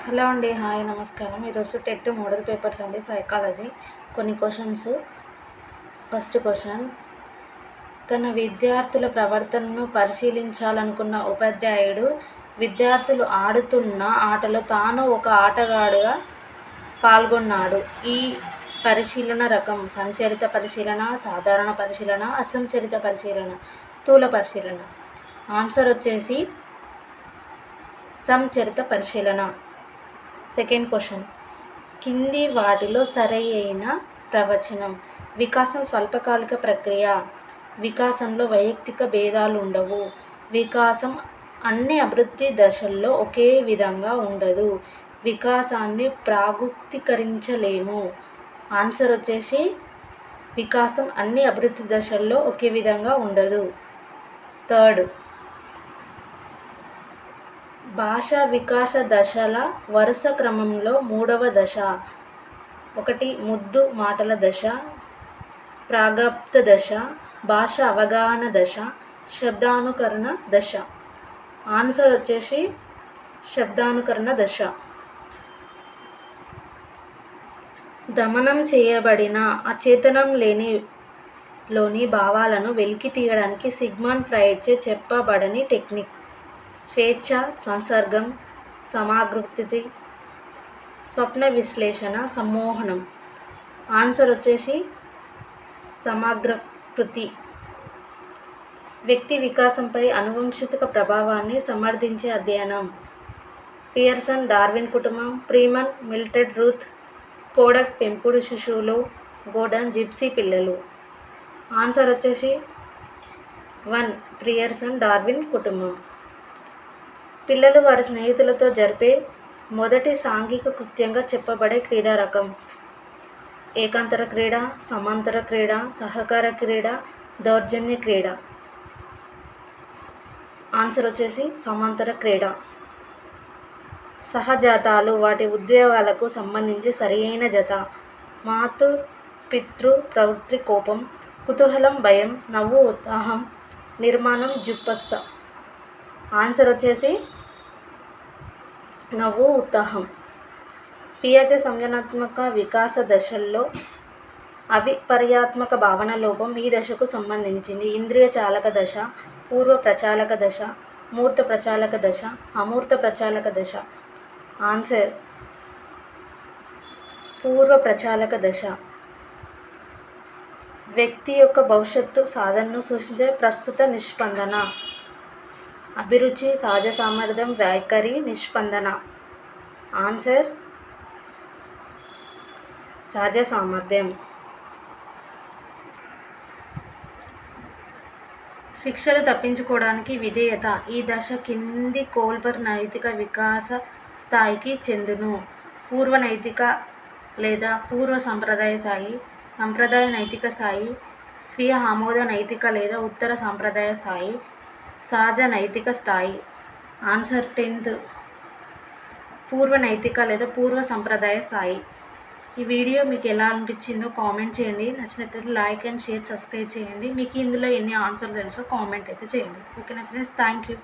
Hello అండి. Hi నమస్కారం. ఈరోజు టెట్ మోడల్ పేపర్స్ అండి. సైకాలజీ కొన్ని క్వశ్చన్స్. ఫస్ట్ క్వశ్చన్, తన విద్యార్థుల ప్రవర్తనను పరిశీలించాలనుకున్న ఉపాధ్యాయుడు విద్యార్థులు ఆడుతున్న ఆటలో తాను ఒక ఆటగాడుగా పాల్గొన్నాడు. ఈ పరిశీలన రకం సంచరిత పరిశీలన, సాధారణ పరిశీలన, అసంచరిత పరిశీలన, స్థూల పరిశీలన. ఆన్సర్ వచ్చేసి సంచరిత పరిశీలన. సెకండ్ క్వశ్చన్, కింది వాటిలో సరైన ప్రవచనం. వికాసం స్వల్పకాలిక ప్రక్రియ. వికాసంలో వైయక్తిక భేదాలు ఉండవు. వికాసం అన్ని అభివృద్ధి దశల్లో ఒకే విధంగా ఉండదు. వికాసాన్ని ప్రాగుక్తీకరించలేము. ఆన్సర్ వచ్చేసి వికాసం అన్ని అభివృద్ధి దశల్లో ఒకే విధంగా ఉండదు. థర్డ్, భాషా వికాస దశల వరుస క్రమంలో మూడవ దశ. 1 ముద్దు మాటల దశ, ప్రాగప్త దశ, భాష అవగాహన దశ, శబ్దానుకరణ దశ. ఆన్సర్ వచ్చేసి శబ్దానుకరణ దశ. దమనం చేయబడిన అచేతనం లోని భావాలను వెలికి తీయడానికి సిగ్మండ్ ఫ్రాయిడ్చే చెప్పబడని టెక్నిక్. స్వేచ్ఛ, సంసర్గం, సమగ్రకృతి, స్వప్న విశ్లేషణ, సమ్మోహనం. ఆన్సర్ వచ్చేసి సమగ్రకృతి. వ్యక్తి వికాసంపై అనువంశిక ప్రభావాన్ని సమర్థించే అధ్యయనం. పియర్సన్ డార్విన్ కుటుంబం, ఫ్రీమన్ మిల్టెడ్ రూత్, స్కోడక్ పెంపుడు శిశువులు, గోర్డన్ జిప్సీ పిల్లలు. ఆన్సర్ వచ్చేసి 1 పియర్సన్ డార్విన్ కుటుంబం. పిల్లలు వారి స్నేహితులతో జరిపే మొదటి సాంఘిక కృత్యంగా చెప్పబడే క్రీడా రకం. ఏకాంతర క్రీడ, సమాంతర క్రీడ, సహకార క్రీడ, దౌర్జన్య క్రీడ. ఆన్సర్ వచ్చేసి సమాంతర క్రీడ. సహజాతాలు వాటి ఉద్వేగాలకు సంబంధించి సరియైన జత. మాతృ పితృ ప్రవృత్తి కోపం, కుతూహలం భయం, నవ్వు ఉత్సాహం, నిర్మాణం జుపస్స. ఆన్సర్ వచ్చేసి నవ్వు ఉత్సాహం. పియాజే సంజ్ఞానాత్మక వికాస దశల్లో అవిపర్యాత్మక భావన లోపం ఈ దశకు సంబంధించింది. ఇంద్రియ చాలక దశ, పూర్వ ప్రచాలక దశ, మూర్త ప్రచాలక దశ, అమూర్త ప్రచాలక దశ. ఆన్సర్ పూర్వ ప్రచాలక దశ. వ్యక్తి యొక్క భవిష్యత్తు సాధనను సూచించే ప్రస్తుత నిష్పందన. అభిరుచి, సహజ సామర్థ్యం, వైఖరి, నిష్పందన. ఆన్సర్ సహజ సామర్థ్యం. శిక్షలు తప్పించుకోవడానికి విధేయత. ఈ దశ కింది కోల్బర్ నైతిక వికాస స్థాయికి చెందును. పూర్వ నైతిక లేదా పూర్వ సంప్రదాయ స్థాయి, సంప్రదాయ నైతిక స్థాయి, స్వీయ ఆమోద నైతిక లేదా ఉత్తర సంప్రదాయ స్థాయి, సహజ నైతిక స్థాయి. ఆన్సర్ 10th పూర్వ నైతిక లేదా పూర్వ సంప్రదాయ స్థాయి. ఈ వీడియో మీకు ఎలా అనిపించిందో కామెంట్ చేయండి. నచ్చినట్లయితే లైక్ అండ్ షేర్, సబ్స్క్రైబ్ చేయండి. మీకు ఇందులో ఎన్ని ఆన్సర్ తెలుసో కామెంట్ అయితే చేయండి. ఓకేనా ఫ్రెండ్స్, థ్యాంక్ యూ.